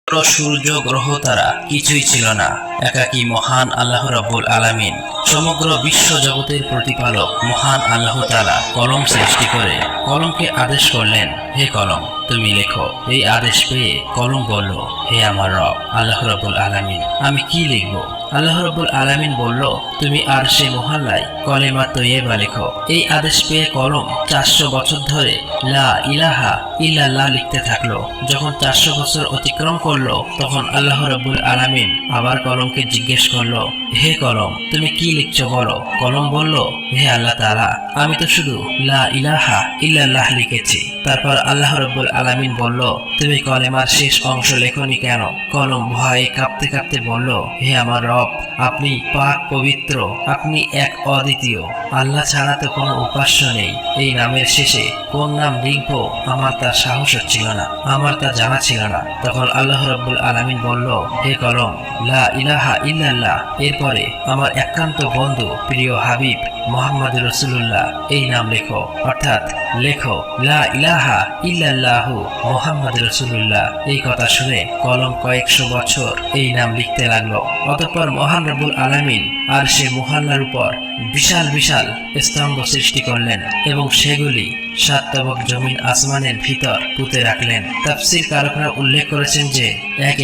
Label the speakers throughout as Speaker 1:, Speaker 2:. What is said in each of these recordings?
Speaker 1: সূর্য গ্রহ তারা কিছুই ছিল না, একাকী মহান আল্লাহ রাব্বুল আলামিন সমগ্র বিশ্ব জগতের প্রতিপালক মহান আল্লাহ তাআলা কলম সৃষ্টি করে কলমকে আদেশ করলেন, হে কলম তুমি লেখো। এই আদেশ পেয়ে কলম বলল, হে আমার রব আল্লাহ রাব্বুল আলামিন, আমি কি লিখব? আল্লাহ রাব্বুল আলামিন বলল, তুমি আরশে মুহাল্লায় কলেমা তৈয়বা লেখো। এই আদেশ পেয়ে কলম 400 বছর ধরে লা ইলাহা ইল্লাল্লাহ লিখতে থাকলো। যখন 400 বছর অতিক্রম করলো, তখন আল্লাহ রাব্বুল আলামিন আবার কলমকে জিজ্ঞেস করলো, হে কলম তুমি কি লিখছো বলো। কলম বলল, হে আল্লাহ তাআলা, আমি তো শুধু লা ইলাহা ইল্লাল্লাহ লিখেছি। তারপর আল্লাহ রাব্বুল আলামিন বলল, তুমি কলেমার শেষ অংশ লেখনি কেন? কলম ভয়ে কাঁপতে কাঁপতে বলল, হে আমার রব, আপনি পাক পবিত্র, আপনি এক অদ্বিতীয়, আল্লাহ ছাড়া তো কোনো উপাস্য নেই। এই নামের শেষে কোন নাম লিখবো আমার তার সাহস হচ্ছিল না, আমার তা জানা ছিল না। তখন আল্লাহ রাব্বুল আলামিন বলল, হে কলম লা ইলাহা ইল্লাল্লাহ, এরপরে আমার একান্ত বন্ধু প্রিয় হাবিব মুহাম্মদ রাসূলুল্লাহ এই নাম লেখো। অর্থাৎ লেখো লা ইলাহা ইল্লাল্লাহু মুহাম্মদ রাসূলুল্লাহ। এই কথা শুনে কলম কয়েকশো বছর এই নাম লিখতে লাগলো। অতঃপর মহান রব্বুল আলামিন আরশে মুহাল্লার উপর বিশাল বিশাল স্তম্ভ সৃষ্টি করলেন এবং সেগুলি 7 তবক জমিন আসমানের ভিতর পুঁতে রাখলেন। তাফসীর কারকরা উল্লেখ করেছেন যে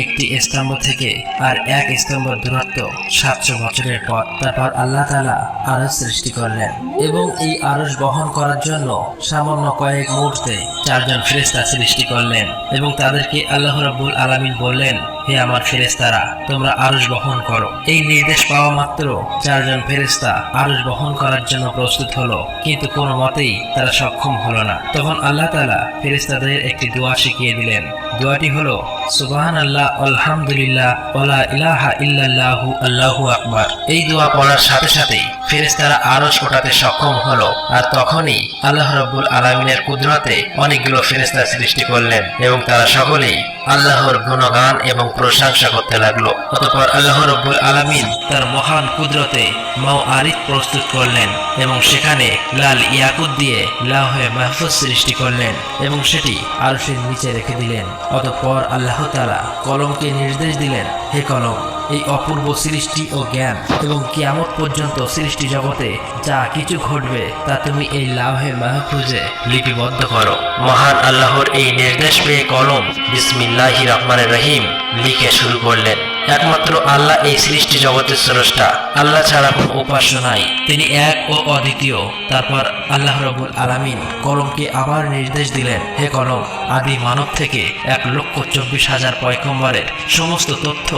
Speaker 1: একটি স্তম্ভ থেকে আর এক স্তম্ভের দূরত্ব 700 বছরের পথ। তারপর আল্লাহ তাআলা আরশ সৃষ্টি করলেন এবং এই আরশ বহন করার জন্য সামান্য কয়েক মুহূর্তে 4 জন ফেরেশতা সৃষ্টি করলেন এবং তাদেরকে আল্লাহ রাব্বুল আলামিন বললেন, হে আমার ফেরেশতারা, তোমরা আরশ বহন করো। এই নির্দেশ পাওয়া মাত্র 4 জন ফেরেশতা আরশ বহন করার জন্য প্রস্তুত হলো, কিন্তু কোনো মতেই তারা সক্ষম হলো না। তখন আল্লাহ তাআলা ফেরেশতাদের একটি দোয়া শিখিয়ে দিলেন। দোয়াটি হলো সুবহানাল্লাহ, আলহামদুলিল্লাহ, ওয়ালা ইলাহা ইল্লাল্লাহু, আল্লাহু আকবার। এই দোয়া পড়ার সাথে সাথেই ফেরেশতারা আরশ ওঠাতে সক্ষম হলো। আর তখনই আল্লাহ রাব্বুল আলামিনের কুদরতে অনেকগুলো ফেরেশতা সৃষ্টি করলেন এবং তারা সকলেই আল্লাহর গুণগান এবং প্রশংসা করতে লাগলো। অতঃপর আল্লাহ রাব্বুল আলামিন তার মহান কুদরতে মাওআরিদ প্রস্তুত করলেন এবং সেখানে লাল ইয়াকুত দিয়ে লাওহে মাহফুজ সৃষ্টি করলেন এবং সেটি আরশের নিচে রেখে দিলেন। অতঃপর আল্লাহ তাআলা কলমকে নির্দেশ দিলেন, হে কলম, এই অপূর্ব সৃষ্টি ও জ্ঞান এবং কিয়ামত পর্যন্ত সৃষ্টি জগতে যা কিছু ঘটবে তা তুমি এই লাওহে মাহফুজে লিপিবদ্ধ করো। মহান আল্লাহর এই নির্দেশ পেয়ে কলম বিসমিল্লাহির রহমানির রহিম লিখে শুরু করলেন। একমাত্র আল্লাহ এই সৃষ্টি জগতের স্রষ্টা, আল্লাহ ছাড়া কোনো উপাস্য নাই, তিনি এক ও অদ্বিতীয়। তারপর আল্লাহ রাব্বুল আলামিন কলমকে আবার নির্দেশ দিলেন, হে কলম, আদি মানব থেকে 1,24,000 পয়গম্বরের সমস্ত তথ্য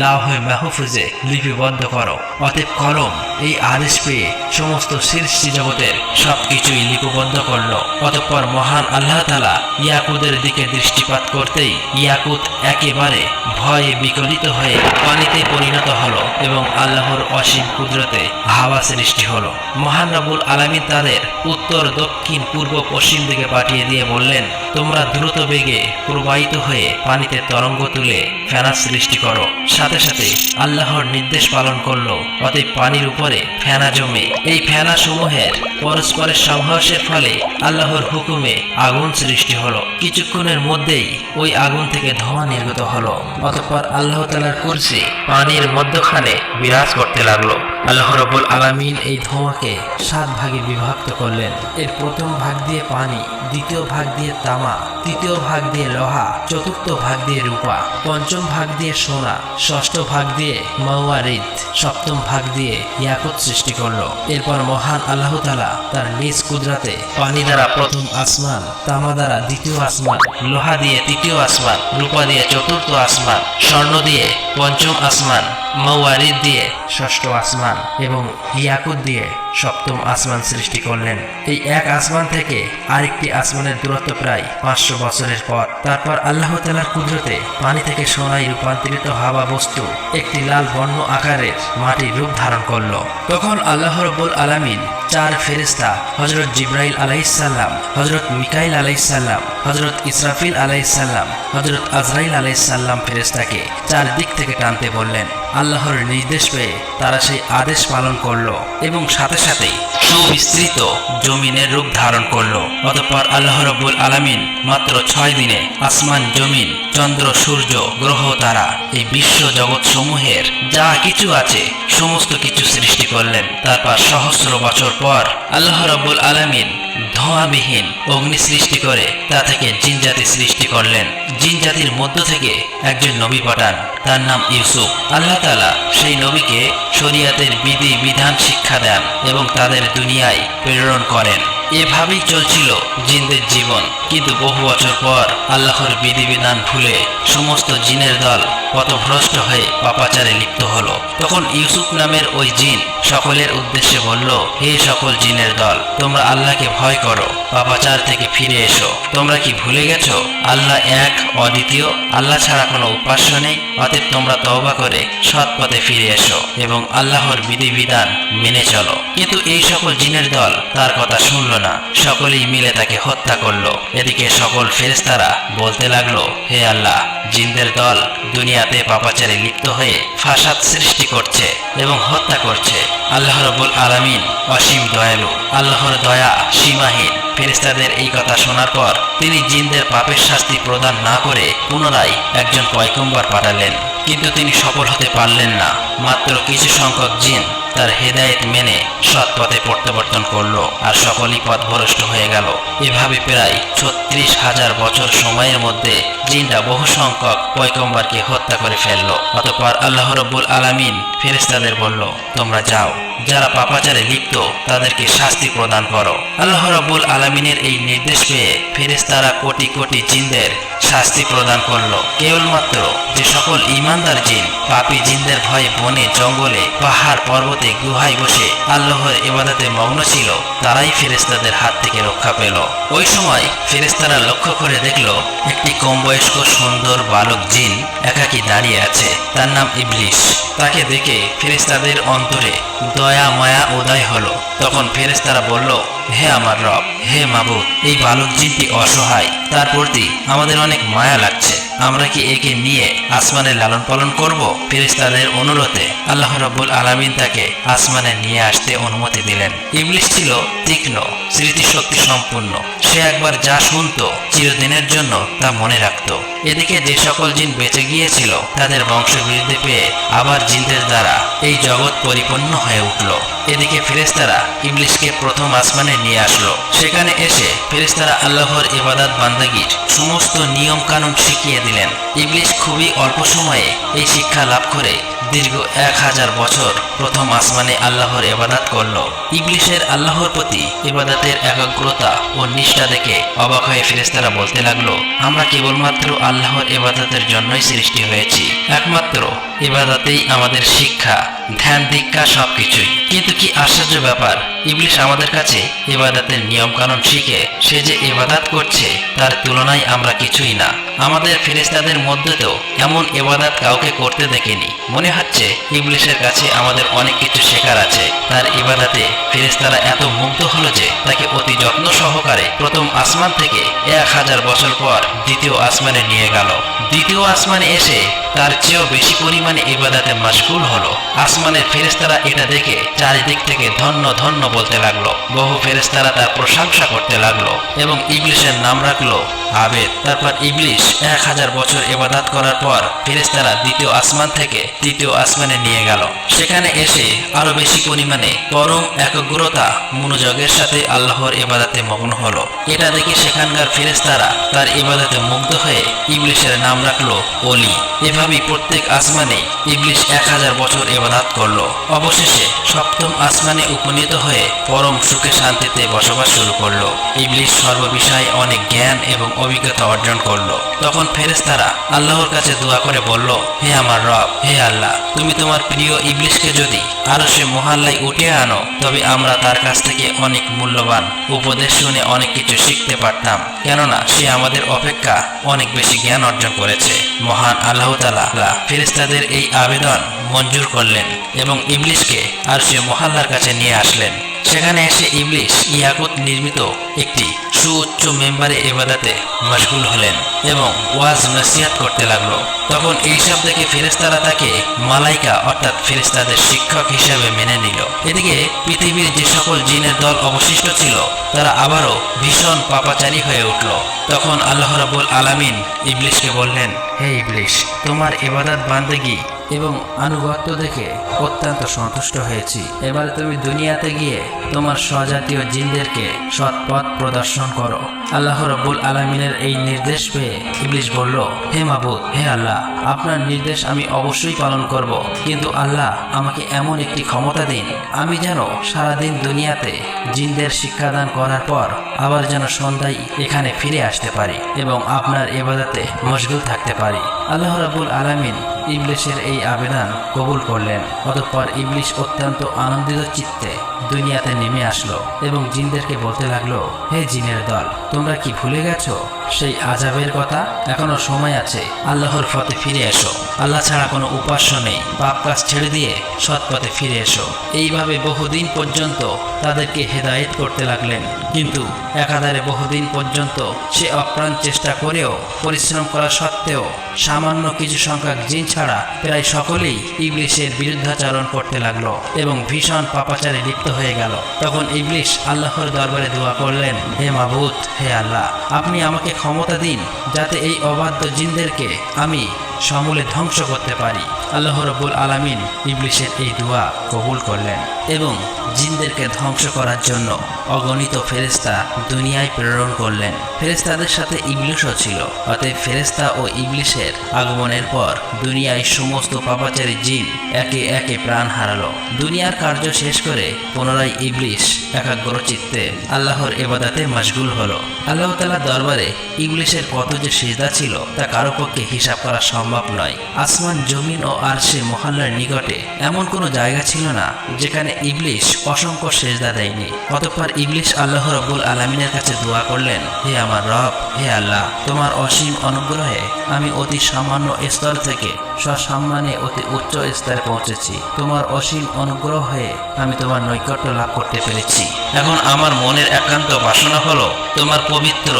Speaker 1: লাওহে মাহফুজে লিপিবদ্ধ করো। অতএব কলম এই আদেশ পেয়ে সমস্ত সৃষ্টি জগতের সবকিছুই লিপিবদ্ধ করলো। অতঃপর মহান আল্লাহ তাআলা ইয়াকুতের দিকে দৃষ্টিপাত করতেই ইয়াকুত একেবারে ভয়ে বিকলিত হয়ে পানিতে পরিণত হলো এবং আল্লাহর অসীম কুদরতে হাওয়া সৃষ্টি হলো। মহান রব্বুল আলামিন তাদের উত্তর, দক্ষিণ, পূর্ব, পশ্চিম দিকে পাঠিয়ে দিয়ে বললেন, তোমরা দ্রুত বেগে প্রবাহিত হয়ে পানিতে তরঙ্গ তুলে ফেনা সৃষ্টি করো। সাথে সাথে আল্লাহর নির্দেশ পালন করলো। অতএব পানির উপরে ফেনা জমে এই ফেনা সমূহের পরস্পরের সংঘর্ষের ফলে আল্লাহর হুকুমে আগুন সৃষ্টি হলো। কিছুক্ষণের মধ্যেই ওই আগুন থেকে ধোঁয়া নির্গত হলো। অতঃপর আল্লাহ তাআলার কুরসি পানির মধ্যখানে বিরাজ করতে লাগলো। আল্লাহ রাব্বুল আলামিন এই ধোঁয়াকে 7 ভাগে বিভক্ত করলেন। এর প্রথম ভাগ দিয়ে পানি, দ্বিতীয় ভাগ দিয়ে তামা, তৃতীয় ভাগ দিয়ে লোহা, চতুর্থ ভাগ দিয়ে রূপা, পঞ্চম ভাগ দিয়ে সোনা, ষষ্ঠ ভাগ দিয়ে মাওয়ারিদ, সপ্তম ভাগ দিয়ে ইয়াকুত সৃষ্টি করলো। এরপর মহান আল্লাহ তাআলা তার নিজ কুদরতে পানি দ্বারা প্রথম আসমান, তামা দ্বারা দ্বিতীয় আসমান, লোহা দিয়ে তৃতীয় আসমান, রূপা দিয়ে চতুর্থ আসমান, স্বর্ণ দিয়ে পঞ্চম আসমান, মাওয়ারিদ দিয়ে ষষ্ঠ আসমান এবং ইয়াকুত দিয়ে সপ্তম আসমান সৃষ্টি করলেন। এই এক আসমান থেকে আরেকটি আসমানের দূরত্ব প্রায় 500 বছরের পর। তারপর আল্লাহ তাআলার কুদরতে পানি থেকে সোনায় রূপান্তরিত হওয়া বস্তু একটি লাল বর্ণ আকারের মাটির রূপ ধারণ করলো। তখন আল্লাহ রাব্বুল আলামিন চার ফেরেশতা হযরত জিবরাইল আলাইহিস সালাম, হযরত মিকাইল আলাইহিস সালাম, হযরত ইসরাফিল আলাইহিস সালাম, হযরত আজরাইল আলাইহিস সালাম ফেরেশতাকে চারদিক থেকে টানতে বললেন। আল্লাহর নির্দেশ পেয়ে তারা সেই আদেশ পালন করলো এবং সাথে সাথেই সুবিস্তৃত জমিনের রূপ ধারণ করলো। অতঃপর আল্লাহ রাব্বুল আলামিন মাত্র 6 দিনে আসমান, জমিন, চন্দ্র, সূর্য, গ্রহ, তারা এই বিশ্ব জগৎ সমূহের যা কিছু আছে সমস্ত কিছু সৃষ্টি করলেন। তারপর সহস্র বছর পর আল্লাহ রাব্বুল আলামিন ধোঁয়াবিহীন অগ্নি সৃষ্টি করে তা থেকে জিনজাতি সৃষ্টি করলেন। জিনজাতির মধ্য থেকে একজন নবী পাঠান, তার নাম ইউসুফ। আল্লাহ তাআলা সেই নবীকে শরিয়াতের বিধি বিধান শিক্ষা দেন এবং তাদের দুনিয়ায় প্রেরণ করেন। এভাবেই চলছিল জিনদের জীবন। কিন্তু বহু বছর পর আল্লাহর বিধিবিধান ভুলে সমস্ত জিনের দল পথভ্রষ্ট হয়ে পাপাচারে লিপ্ত হলো। তখন ইউসুফ নামের ওই জিন সকলের উদ্দেশ্যে বলল, হে সকল জিনের দল, তোমরা আল্লাহকে ভয় করো, পাপাচার থেকে ফিরে এসো। তোমরা কি ভুলে গেছো আল্লাহ এক, অদ্বিতীয়, আল্লাহ ছাড়া কোনো উপাস্য নেই? অতএব তোমরা তওবা করে সৎ পথে ফিরে এসো এবং আল্লাহর বিধিবিধান মেনে চলো। কিন্তু এই সকল জিনের দল তার কথা শুনল না, সকলেই মিলে তাকে হত্যা করলো। এদিকে সকল ফেরেশতারা বলতে লাগলো, হে আল্লাহ, জিনদের দল দুনিয়াতে পাপাচারে লিপ্ত হয়ে ফাসাদ সৃষ্টি করছে এবং হত্যা করছে। আল্লাহ রাব্বুল আলামিন অসীম দয়ালু, আল্লাহর দয়া সীমাহীন। ফেরেশতাদের এই কথা শোনার পর তিনি জিনদের পাপের শাস্তি প্রদান না করে পুনরায় একজন পয়গম্বর পাঠালেন, কিন্তু তিনি সফল হতে পারলেন না। মাত্র কিছু সংখ্যক জিন তার হেদায়েত মেনে সৎ পথে প্রত্যাবর্তন করলো আর সকলেই পথভ্রষ্ট হয়ে গেল। এভাবে প্রায় 36,000 বছর সময়ের মধ্যে জিনরা বহু সংখ্যক পয়গম্বরকে হত্যা করে ফেললো। অতঃপর আল্লাহ রাব্বুল আলামিন ফেরেশতাদের বলল, তোমরা যাও, যারা পাপাচারে লিপ্ত তাদেরকে শাস্তি প্রদান করো। আল্লাহ রাব্বুল আলামিনের এই নির্দেশ পেয়ে ফেরেশতারা কোটি কোটি জিনদের শাস্তি প্রদান করলো। কেবলমাত্র যে সকল ঈমানদার জিন পাপী জিনদের ভয়ে বনে, জঙ্গলে, পাহাড়, পর্বতে, গুহায় বসে আল্লাহর ইবাদতে মগ্ন ছিল, তারাই ফেরেশতাদের হাত থেকে রক্ষা পেল। ওই সময় ফেরেশতারা লক্ষ্য করে দেখল একটি কম বয়স্ক সুন্দর বালক জিন একাকী দাঁড়িয়ে আছে। তার নাম ইবলিস। তাকে দেখে ফেরেশতাদের অন্তরে দয়া মায়া উদয় হলো। তখন ফেরেশতারা বলল, হে আমার রব, হে মাবুদ, এই বালক জিনটি অসহায়, তার প্রতি আমাদের অনেক মায়া লাগছে। আমরা কি একে নিয়ে আসমানে লালন পালন করব? ফেরেশতাদের অনুরোধে আল্লাহ রাব্বুল আলামিন তাকে আসমানে নিয়ে আসতে অনুমতি দিলেন। ইবলিস ছিল তীক্ষ্ণ, স্মৃতিশক্তি সম্পন্ন। সে একবার যা শুনতো চিরদিনের জন্য তা মনে রাখত। এদিকে যে সকল জিন বেঁচে গিয়েছিল তাদের বংশবৃদ্ধি পেয়ে আবার জিনদের দ্বারা এই জগৎ পরিপূর্ণ হয়ে উঠল। এদিকে ফেরেশতারা ইবলিসকে প্রথম আসমানে নিয়ে আসলো। সেখানে এসে ফেরেশতারা আল্লাহর ইবাদত বান্দাগির সমস্ত নিয়ম কানুন শিখিয়ে দিলেন। ইবলিস খুবই অল্প সময়ে এই শিক্ষা লাভ করে দীর্ঘ 1000 বছর প্রথম আসমানে আল্লাহর ইবাদত করল। ইবলিসের আল্লাহর প্রতি ইবাদতের একাগ্রতা ও নিষ্ঠা দেখে অবাক হয়ে ফেরেশতারা বলতে লাগলো, আমরা কেবলমাত্র আল্লাহর ইবাদতের জন্যই সৃষ্টি হয়েছি। একমাত্র ইবাদতেই আমাদের শিক্ষা, ধ্যান, দীক্ষা সবকিছুই। কিন্তু কি আশ্চর্য ব্যাপার, ইবলিস আমাদের কাছে ইবাদতের নিয়ম কানুন শিখে সে যে ইবাদত করছে তার তুলনায় আমরা কিছুই না। আমাদের ফেরেশতাদের মধ্যে তো এমন ইবাদত কাউকে করতে দেখিনি। মনে হচ্ছে ইবলিসের কাছে আমাদের অনেক কিছু শেখার আছে। তার ইবাদতে ফেরেশতারা এত মুগ্ধ হলো যে তাকে অতি যত্ন সহকারে প্রথম আসমান থেকে 1000 বছর পর দ্বিতীয় আসমানে নিয়ে গেল। দ্বিতীয় আসমানে এসে তার চেয়েও বেশি পরিমাণে ইবাদতে মাশগুল হলো। আসমানের ফেরেশতারা এটা দেখে চারিদিক থেকে ধন্য ধন্য বলতে লাগলো। বহু ফেরেশতারা তার প্রশংসা করতে লাগলো এবং ইবলিসের নাম রাখলো আবেদ। তারপর ইবলিস 1000 বছর ইবাদত করার পর ফেরেশতারা দ্বিতীয় আসমান থেকে তৃতীয় আসমানে নিয়ে গেল। সেখানে এসে আরো বেশি পরিমাণে পরম একাগ্রতা মনোযোগের সাথে আল্লাহর ইবাদতে মগ্ন হলো। এটা দেখে সেখানকার ফেরেশতারা তার ইবাদতে মুগ্ধ হয়ে ইবলিসের নাম রাখলো ওলি। এভাবেই প্রত্যেক আসমানে ইবলিস 1000 বছর ইবাদত করলো। অবশেষে সপ্তম আসমানে উপনীত হয়ে পরম সুখে শান্তিতে বসবাস শুরু করলো। ইবলিস সর্ববিষয়ে অনেক জ্ঞান এবং অভিজ্ঞতা অর্জন করলো। তখন ফেরেশতারা আল্লাহর কাছে দোয়া করে বলল, হে আমার রব, হে আল্লাহ, তুমি তোমার প্রিয় ইবলিসকে যদি আরশে মহল্লায় উঠিয়ে আনো তবে আমরা তার কাছ থেকে অনেক মূল্যবান উপদেশ শুনে অনেক কিছু শিখতে পারতাম, কেননা সে আমাদের অপেক্ষা অনেক বেশি জ্ঞান অর্জন করেছে। মহান আল্লাহ তাআলা ফেরেশতাদের এই আবেদন মঞ্জুর করলেন এবং ইবলিসকে আরশে মহল্লার কাছে নিয়ে আসলেন। সেখানে এসে ইবলিশ ইয়াকুত নির্মিত একটি সুউচ্চ মেম্বারে ইবাদতে মশগুল হলেন এবং ওয়াজ নসিহত করতে লাগলো। তখন এইসব দেখে ফেরেশতারা তাকে মালাইকা অর্থাৎ ফেরেশতাদের শিক্ষক হিসেবে মেনে নিল। এদিকে পৃথিবীর যে সকল জিনের দল অবশিষ্ট ছিল তারা আবারও ভীষণ পাপাচারী হয়ে উঠল। তখন আল্লাহ রাব্বুল আলামিন ইবলিশকে বললেন, হে ইবলিশ, তোমার ইবাদত বান্দেগী এবং আনুগত্য দেখে অত্যন্ত সন্তুষ্ট হয়েছি। এবার তুমি দুনিয়াতে গিয়ে তোমার স্বজাতীয় জিনদেরকে সৎ পথ প্রদর্শন করো। আল্লাহ রাব্বুল আলামিনের এই নির্দেশ পেয়ে ইবলিশ বলল, হে মাবুদ, হে আল্লাহ, আপনার নির্দেশ আমি অবশ্যই পালন করব, কিন্তু আল্লাহ আমাকে এমন একটি ক্ষমতা দিন আমি যেন সারাদিন দুনিয়াতে জিনদের শিক্ষাদান করার পর আবার যেন সন্ধ্যায় এখানে ফিরে আসতে পারি এবং আপনার ইবাদতে মশগুল থাকতে পারি। আল্লাহ রাব্বুল আলামিন ইবলিশের এই আবেদন কবুল করলেন। অতঃপর ইবলিশ অত্যন্ত আনন্দিত চিত্তে দুনিয়াতে নেমে আসলো এবং জিনদেরকে বলতে লাগলো, হে জিনের দল, তোমরা কি ভুলে গেছো সেই আযাবের কথা? এখনো সময় আছে, আল্লাহর পথে ফিরে এসো। আল্লাহ ছাড়া কোনো উপাস্য নেই, পাপ কাজ ছেড়ে দিয়ে সৎ পথে ফিরে এসো। এইভাবে বহুদিন পর্যন্ত তাদেরকে হেদায়েত করতে লাগলেন, কিন্তু একাধারে বহুদিন পর্যন্ত সে অপ্রাণ চেষ্টা করেও পরিশ্রম করা সত্ত্বেও সামান্য কিছু সংখ্যক জিন ছাড়া প্রায় সকলেই ইবলিশের বিরুদ্ধাচরণ করতে লাগলো এবং ভীষণ পাপাচারে লিপ্ত হয়ে গেল। তখন ইবলিশ আল্লাহর দরবারে দোয়া করলেন, হে মাবুদ, হে আল্লাহ, আপনি আমাকে ক্ষমতা দিন যাতে এই অবাধ্য জিনদেরকে আমি সমূলে ধ্বংস করতে পারি। আল্লাহ রাব্বুল আলামিন ইবলিশের এই দোয়া কবুল করলেন এবং জিনদেরকে ধ্বংস করার জন্য অগণিত ফেরেশতা দুনিয়ায় প্রেরণ করলেন। ফেরেশতাদের সাথে ইবলিশও ছিল। অতএব ফেরেশতা ও ইবলিশের আগমনের পর দুনিয়ায় সমস্ত পাপাচারী জিন একে একে প্রাণ হারালো। দুনিয়ার কার্য শেষ করে পুনরায় ইবলিশ একাগ্র চিত্তে আল্লাহর ইবাদতে মশগুল হলো। আল্লাহ তাআলার দরবারে ইবলিশের কত যে সিজদা ছিল তা কারো পক্ষে হিসাব করা সম্ভব নয়। আসমান, জমিন ও আরশে মহল্লার নিকটে এমন কোনো জায়গা ছিল না যেখানে ইবলিশ অসংখ্য সিজদা দেয়নি। অতঃপর ইবলিশ আল্লাহ রাব্বুল আলামিনের কাছে দোয়া করলেন, হে আমার রব, হে আল্লাহ, তোমার অসীম অনুগ্রহে আমি অতি সামান্য স্তর থেকে সসম্মানে অতি উচ্চ স্তরে পৌঁছেছি। তোমার অসীম অনুগ্রহ হয়ে আমি তোমার নৈকট্য লাভ করতে পেরেছি। এখন আমার মনের একান্ত বাসনা হলো তোমার পবিত্র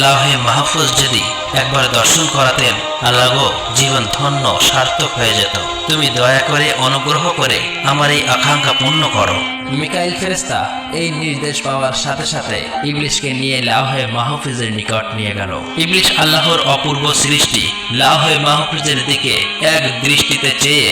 Speaker 1: লাহে মাহফুজ যদি একবার দর্শন করাতেন, আল্লাহ গো, জীবন ধন্য সার্থক হয়ে যেত। তুমি দয়া করে অনুগ্রহ করে আমার এই আকাঙ্ক্ষা পূর্ণ করো। মিকাইল ফেরেশতা এই নির্দেশ পাওয়ার সাথে সাথে ইবলিশকে নিয়ে লাহে মাহফুজের নিকট নিয়ে গেল। ইবলিশ আল্লাহর অপূর্ব সৃষ্টি লাহে মাহফুজের দিকে এক দৃষ্টিতে চেয়ে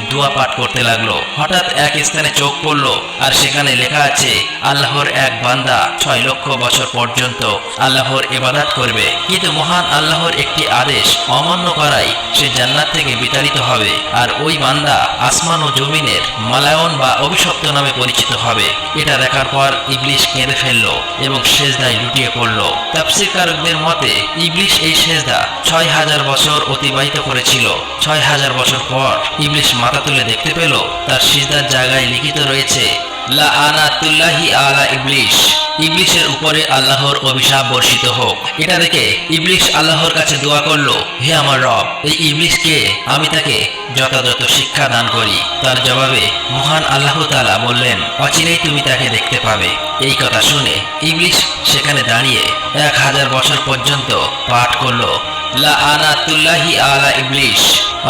Speaker 1: দোয়া পাঠ করতে লাগলো। হঠাৎ এক স্থানে চোখ পড়লো আর সেখানে লেখা আছে, আল্লাহর এক বান্দা 6 লক্ষ বছর পর্যন্ত আল্লাহর ইবাদত করবে, কিন্তু মহান আল্লাহর একটি আদেশ অমান্য করায় সে জান্নাত থেকে বিতাড়িত হবে, আর ওই বান্দা আসমান ও জমিনের মালায়ন বা অভিশপ্ত নামে পরিচিত হবে। এটা দেখার পর ইবলিশ কেঁদে ফেললো এবং সেজদায় লুটিয়ে পড়লো। তাফসীরকারকদের মতে ইবলিশ এই সেজদা 6000 বছর অতিবাহিত করেছিল। 6000 বছর পর ইবলিশ মাথা তুলে দেখতে পেল তার সিজদার জায়গায় লিখিত রয়েছে, লাআনাতুল্লাহি আলা ইবলিশ, ইবলিশের উপরে আল্লাহর অভিশাপ বর্ষিত হোক। এটা দেখে ইবলিশ আল্লাহর কাছে দোয়া করলো, হে আমার রব, এই ইবলিশকে আমি তাকে যথাযথ শিক্ষা দান করি। তার জবাবে মহান আল্লাহ তাআলা বললেন, অচিরেই তুমি তাকে দেখতে পাবে। এই কথা শুনে ইবলিশ সেখানে দাঁড়িয়ে 1000 বছর পর্যন্ত পাঠ করলো, লাআনাতুল্লাহি আলা ইবলিশ,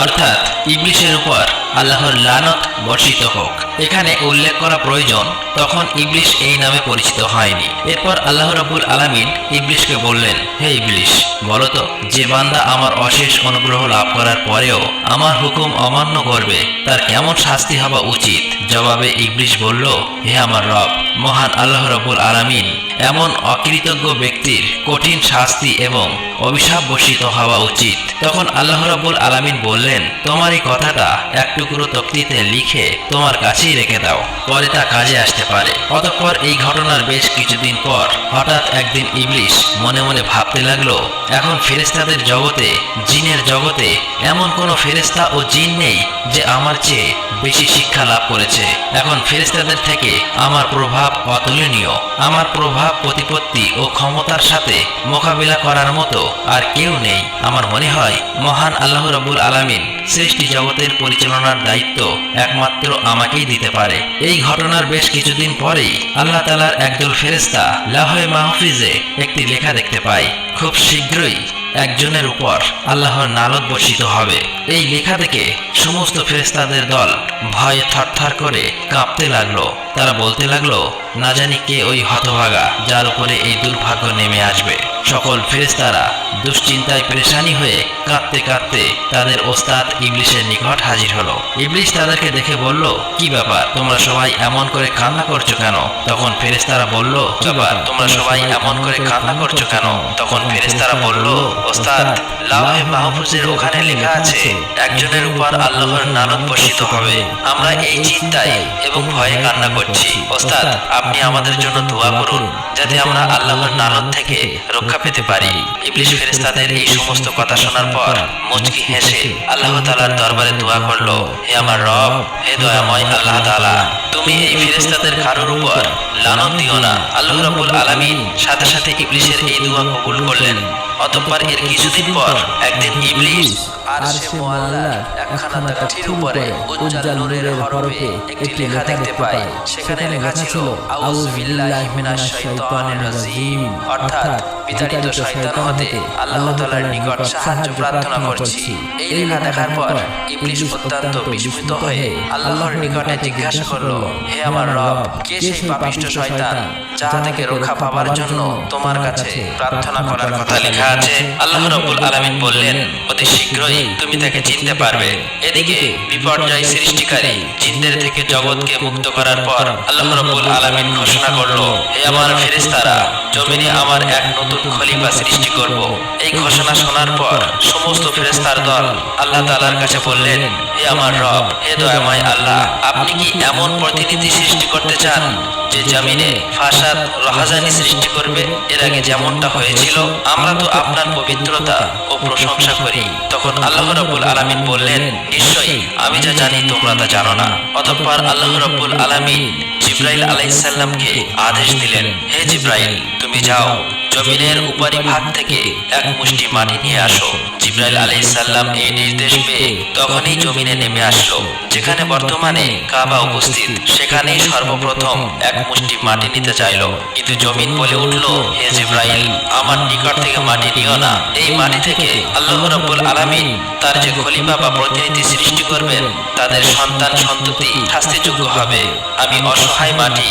Speaker 1: অর্থাৎ ইবলিশের উপর আল্লাহর লানত বর্ষিত হোক। এখানে উল্লেখ করা প্রয়োজন, তখন ইবলিশ এই নামে পরিচিত হয়নি। এরপর আল্লাহ রাব্বুল আলামিন ইবলিশকে বললেন, হে ইবলিশ, বলো তো, যে বান্দা আমার অশেষ অনুগ্রহ লাভ করার পরেও আমার হুকুম অমান্য করবে তার কেমন শাস্তি হওয়া উচিত? জবাবে ইবলিশ বলল, হে আমার রব, মহান আল্লাহ রাব্বুল আলামিন এমন অকৃতজ্ঞ ব্যক্তির কঠিন শাস্তি এবং অভিশাপ বর্ষিত হওয়া উচিত। তখন আল্লাহ রাব্বুল আলামিন বললেন, তোমার এই কথাটা এক টুকরো তক্তিতে লিখে তোমার কাছেই রেখে দাও, পরে তা কাজে আসতে পারে। অতঃপর এই ঘটনার বেশ কিছুদিন পর হঠাৎ একদিন ইবলিশ মনে মনে ভাবতে লাগলো, এখন ফেরেশতাদের জগতে, জিনের জগতে এমন কোনো ফেরেশতা ও জিন নেই যে আমার চেয়ে বেশি শিক্ষা লাভ করেছে। এখন ফেরেশতাদের থেকে আমার প্রভাব অতুলনীয়। আমার প্রভাব, প্রতিপত্তি ও ক্ষমতার সাথে মোকাবিলা করার মতো আর কেউ নেই। আমার মনে হয় মহান আল্লাহ রাব্বুল আলামিন সৃষ্টি জগতের পরিচালনার দায়িত্ব একমাত্র আমাকেই দিতে পারে। এই ঘটনার বেশ কিছুদিন পরেই আল্লাহ তাআলার একদল ফেরেশতা লাওহে মাহফুজে একটি লেখা দেখতে পায়। খুব শীঘ্রই একজনের উপর আল্লাহর নালত বর্ষিত হবে। এই লেখা দেখে সমস্ত ফেরেশতাদের দল ভয়ে থরথর করে কাঁপতে লাগলো। তারা বলতে লাগলো, না জানি কে ওই হতভাগা যার উপরে এই দুর্ভাগ্য নেমে আসবে। সকল ফেরেশতারা দুশ্চিন্তায় পেরেশানি হয়ে কাঁদতে কাঁদতে তাদের ওস্তাদ ইবলিসের নিকট হাজির হলো। ইবলিস তাদেরকে দেখে বলল, কি ব্যাপার, তোমরা সবাই এমন করে কান্না করছো কেন? তখন ফেরেশতারা বলল, কি ব্যাপার, তোমরা সবাই এমন করে কান্না করছো কেন? তখন ফেরেশতারা বলল, ওস্তাদ, লাওহে মাহফুজের ওখানে লেখা আছে একজনের উপর আল্লাহর নালত বর্ষিত হবে। আমরা এই চিন্তায় এবং ভয়ে কান্না করছি। ওস্তাদ, আপনি আমাদের জন্য দোয়া করুন যাতে আমরা আল্লাহর নালত থেকে রক্ষা পেতে পারি। ইবলিস ফেরেশতাদের এই সমস্ত কথা শোনার পর মুচকি হেসে আল্লাহ তাআলার দরবারে দোয়া করলো, হে আমার রব, হে দয়াময় আল্লাহ তাআলা, তুমি এই ফেরেশতাদের কারোর উপর লানত দিও না। আল্লাহ রাব্বুল আলামিন সাথে সাথে ইবলিসের এই দোয়া কবুল করলেন। অতঃপর এর কিছুদিন পর একদিন ইবলিস আরশে মুআল্লার একখানা কাঠির উপরে উজ্জ্বল নূরের হরফে একটি লেখা দেখতে পায়। সেখানে লেখা ছিল, আউযু বিল্লাহি মিনাশ শাইতানির রাজিম, অর্থাৎ বিতাড়িত শয়তান হতে আল্লাহ তাআলার নিকট সাহায্য প্রার্থনা করছি। এই লেখা দেখার পর ইবলিস অত্যন্ত বিস্মিত হয়ে আল্লাহর নিকটে জিজ্ঞাসা করলো, হে আমার রব, কে সেই পাপিষ্ঠ শয়তান যাহা থেকে রক্ষা পাবার জন্য তোমার কাছে প্রার্থনা করার কথা লেখা আছে? আল্লাহ রাব্বুল আলামিন বললেন, অতি শীঘ্রই তুমি তাকে চিনতে পারবে। এদিকে বিপর্যয় সৃষ্টিকারী জিনদের থেকে জগৎকে মুক্ত করার পর আল্লাহ রাব্বুল আলামিন ঘোষণা করলো, হে আমার ফেরেশতারা, জমিনে আমার এক নতুন খলিফা সৃষ্টি করব। এই ঘোষণা শোনার পর সমস্ত ফেরেশতার দল আল্লাহ তাআলার কাছে বললেন, হে আমার রব, হে দয়াময় আল্লাহ, আপনি কি এমন প্রতিনিধি সৃষ্টি করতে চান যে জমিনে ফাসাদ রাহাজানি সৃষ্টি করবে? এর আগে যেমনটা হয়েছিল, আমরা তো আপনার পবিত্রতা ও প্রশংসা করি। তখন আল্লাহ রাব্বুল আলামিন বললেন, নিশ্চয়ই আমি যা জানি তোমরা তা জানো না। অতঃপর আল্লাহ রাব্বুল আলামিন জিবরাইল আলাইহিস সালামকে আদেশ দিলেন, হে জিবরাইল, তুমি যাও, জমিনের উপরিভাগ থেকে এক মুষ্টি মাটি নিয়ে আসো। জিবরাইল আলাইহিস সালাম এই নির্দেশ পেয়ে তখনই জমিনে নেমে আসলো। যেখানে বর্তমানে কাবা উপস্থিত, সেখানেই সর্বপ্রথম এক মুষ্টি মাটি নিতে চাইলো। কিন্তু জমিন বলে উঠলো, হে জিবরাইল, আমার নিকট থেকে মাটি নিও না। এই মাটি থেকে আল্লাহ রাব্বুল আলামিন তার যে খলিফা বা প্রতিনিধি সৃষ্টি করবেন, তাদের সন্তান সন্ততি শাস্তিযোগ্য হবে। আমি অসহায় মাটি,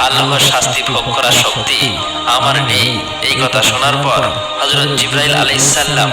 Speaker 1: আল্লাহর শাস্তি ভোগ করার শক্তি আমার নেই। এই কথা শোনার পর হযরত জিবরাইল আলাইহিস সালাম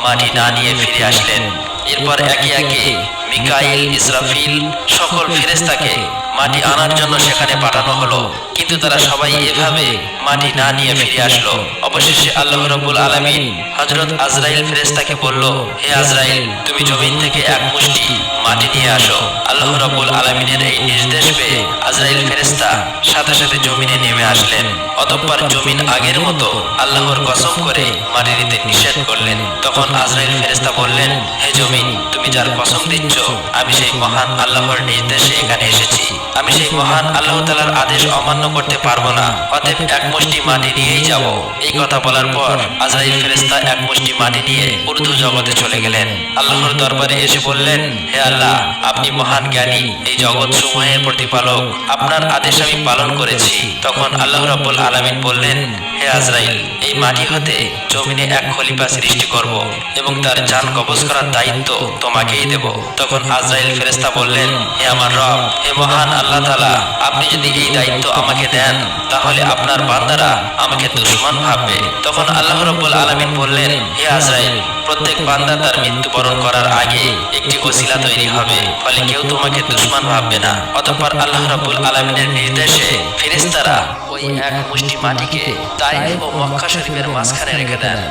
Speaker 1: মাটি না নিয়ে ফিরে আসলেন। এরপর একে একে মিকাইল, ইসরাফিল সকল ফেরেশতাকে মাটি আনার জন্য সেখানে পাঠানো হলো, কিন্তু তারা সবাই এভাবে মাটি না নিয়ে ফিরে আসলো। অবশেষে আল্লাহ রাব্বুল আলামিন হযরত আজরাইল ফেরেশতাকে বলল, হে আজরাইল, তুমি জমিন থেকে এক মুষ্টি মাটি নিয়ে আসো। আল্লাহ রাব্বুল আলামিনের এই নির্দেশ পেয়ে আজরাইল ফেরেশতা সাথে সাথে জমিনে নেমে আসলেন। অতঃপর জমিন আগের মতো আল্লাহর কসম করে মাটি নিতে নিষেধ করলেন। তখন আজরাইল ফেরেশতা বললেন, হে জমিন, তুমি যার কসম দিচ্ছ, আমি সেই মহান আল্লাহর নির্দেশে এখানে এসেছি। আমি সেই মহান আল্লাহ তাআলার আদেশ অমান্য করতে পারবো না। অতএব এক মুষ্টি মাটি নিয়েই যাব। এই কথা বলার পর আজরাইল ফেরেশতা এক মুষ্টি মাটি নিয়ে উর্দু জগতে চলে গেলেন। আল্লাহর দরবারে এসে বললেন, হে আল্লাহ, আপনি মহান জ্ঞানী, এই জগৎ সমূহের প্রতিপালক, আপনার আদেশ আমি পালন করেছি। তখন আল্লাহ রাব্বুল আলামিন বললেন, হে আজরাইল, এই মাটি হতে জমিনে এক খলিফা সৃষ্টি করব এবং তার জান কবজ করার দায়িত্ব তোমাকেই দেব। তখন আজরাইল ফেরেশতা বললেন, হে আমার রব, হে মহান আল্লাহ তাআলা, আপনি যদি এই দায়িত্ব আমাকে দেন, তাহলে আপনার বান্দারা আমাকে দুশমন ভাববে। তখন আল্লাহ রাব্বুল আলামিন বললেন, হে আজরাইল, প্রত্যেক বান্দা তার মৃত্যুবরণ করার আগে একটি ওসিলা তৈরি হবে, ফলে কেউ তোমাকে দুশমন ভাববে না। অতঃপর আল্লাহ রাব্বুল আলামিনের নির্দেশে ফেরেশতারা ওই এক মুষ্টি মাটিকে তাইফ ও মক্কা শরীফের মাঝখানে রেখে দেন।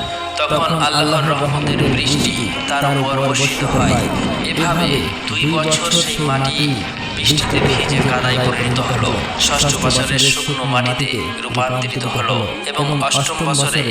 Speaker 1: তখন আল্লাহর রহমতের বৃষ্টি তার উপর বর্ষিত হয়। এভাবে 2 বছর সেই মাটি বৃষ্টিতে ভিজে কাদায় পরিণত হলো। 6ষ্ঠ বছরের শুকনো মাটিতে রূপান্তরিত হলো এবং 8ম বছরে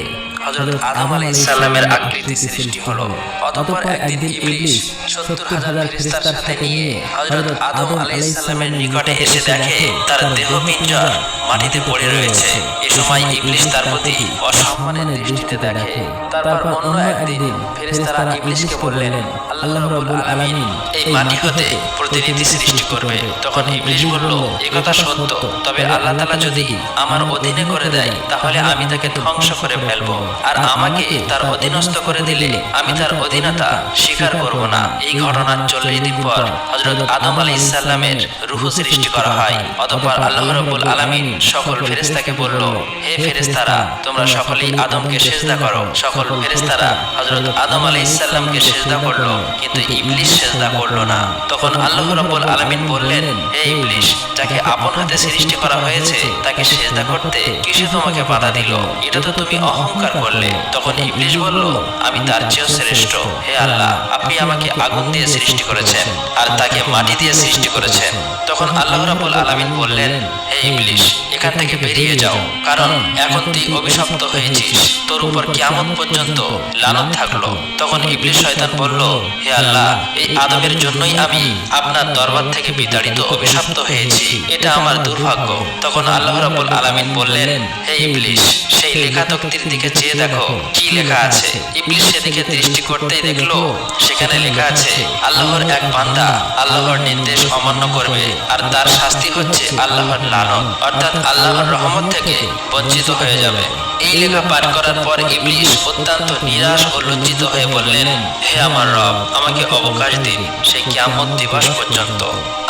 Speaker 1: হযরত আদম আলাইহিস সালামের আকৃতি সৃষ্টি হলো। অতঃপর একদিন ইবলিস ৭০,০০০ ফেরেশতার সাথে নিয়ে হযরত আদম আলাইহিস সালামের নিকটে এসে দেখে তার দেহপিঞ্জর মাটিতে পড়ে রয়েছে। এ সময় ইবলিস তার প্রতি অসম্মানের দৃষ্টিতে দেখে। তারপর অন্য একদিন ফেরেশতারা ইবলিসকে বললেন, আল্লাহ রাব্বুল আলামিন এই মাটি হতে প্রতিনিধি সৃষ্টি করবে। তখন ইবলিস বলল, একথা সত্য, তবে আল্লাহ তাআলা যদি আমার অধীনে করে দেয় তাহলে আমি তাকে ধ্বংস করে ফেলবো, আর আমাকে তার অধীনস্থ করে দিলে আমি তার অধীনতা স্বীকার করব না। এই ঘটনার ৪০ দিন পর হযরত আদম আলাইহিস সালামের রূহ সৃষ্টি করা হয়। অতঃপর আল্লাহ রাব্বুল আলামিন সকল ফেরেশতাকে বলল, হে ফেরেশতারা, তোমরা সকলেই আদমকে সিজদা করো। সকল ফেরেশতারা হযরত আদম আলাইহিস সালামকে সিজদা করলো, কিন্তু ইবলিস সিজদা করলো না। তখন আল্লাহ রাব্বুল আলামিন বললেন, হে ইবলিস, যাকে আপন হাতে সৃষ্টি করা হয়েছে তাকে সিজদা করতে কিসে তোমাকে বাধা দিল? এটা তো তুমি অহংকার করলে। তখন ইবলিস বলল, আমি তার চেয়েও শ্রেষ্ঠ। হে আল্লাহ, আপনি আমাকে আগুন দিয়ে সৃষ্টি করেছেন আর তাকে মাটি দিয়ে সৃষ্টি করেছেন। তখন আল্লাহ রাব্বুল আলামিন বললেন, হে ইবলিস, এখান থেকে বেরিয়ে যাও, কারণ এখন তুই অভিশপ্ত হয়েছিস, তোর উপর কিয়ামত পর্যন্ত লানত থাকলো। তখন ইবলিস শয়তান বলল, হে আল্লাহ, এই আদমের জন্যই আমি আপনার দরবার থেকে বিতাড়িত অভিশপ্ত হয়েছি, এটা আমার দুর্ভাগ্য। তখন আল্লাহ রাব্বুল আলামিন বললেন, হে ইবলিস, সেই লেখা তকতির দিকে চেয়ে দেখো কি লেখা আছে। ইবলিস সেদিকে দৃষ্টি করতেই দেখলো সেখানে লেখা আছে, আল্লাহর এক বান্দা আল্লাহর নির্দেশ অমান্য করবে আর তার শাস্তি হচ্ছে আল্লাহর লানত, অর্থাৎ আল্লাহর রহমত থেকে বঞ্চিত হয়ে যাবে। এই লেখা পাঠ করার পর ইবলিস অত্যন্ত নিরাশ ও লজ্জিত হয়ে বললেন, হে আমার রব, আমাকে অবকাশ দিন সেই কিয়ামত দিবস পর্যন্ত।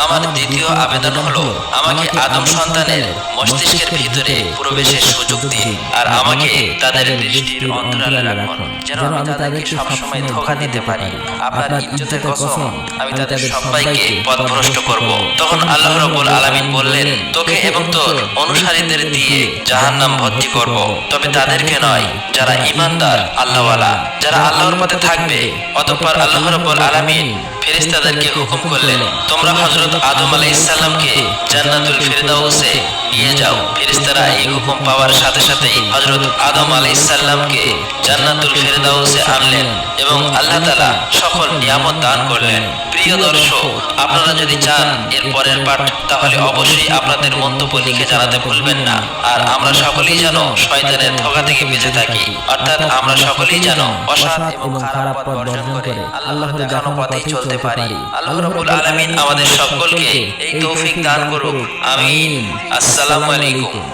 Speaker 1: আমার দ্বিতীয় আবেদন হলো, আমাকে আদম সন্তানের মস্তিষ্কের ভিতরে প্রবেশের সুযোগ দিন আর আমাকে তাদের দৃষ্টির অন্তরালে রাখুন, যেন আমি তাদেরকে সবসময় ধোঁকা দিতে পারি। আপনার ইজ্জতের কসম, আমি তাদের সবাইকে পথভ্রষ্ট করব। তখন আল্লাহ রাব্বুল আলামিন বললেন, তোকে এবং তোর অনুসারীদের দিয়ে জাহান্নাম ভর্তি করব, তবে তাদেরকে নয় যারা ঈমানদার আল্লাহওয়ালা, যারা আল্লাহর পথে থাকবে। অতঃপর আল্লাহ রাব্বুল আলামিন ফেরেশতাদেরকে হুকুম করলেন, তোমরা হযরত আদম আলাইহিস সালামকে জান্নাতুল ফিরদাউসে নিয়ে যাও। ফেরেশতারা এই হুকুম পাওয়ার সাথে সাথেই হযরত আদম আলাইহিস সালামকে জান্নাতুল ফিরদাউসে আনলেন এবং আল্লাহ তাআলা সকল নিয়ামত দান করলেন। প্রিয় দর্শক, আপনারা যদি চান এর পরের পাঠ, তাহলে অবশ্যই আপনাদের মন্তব্য লিখে জানাতে ভুলবেন না। আর আমরা সকলেই যেন শয়তানের ধোঁকা থেকে বেঁচে থাকি, অর্থাৎ আমরা সকলেই যেন অসৎ এবং খারাপ পথ বর্জন করে আল্লাহর দেখানো পথেই চলতে পারি। আল্লাহ রাব্বুল আলামিন আমাদের সকলকে এই তৌফিক দান করুন। আমিন। আসসালামু আলাইকুম।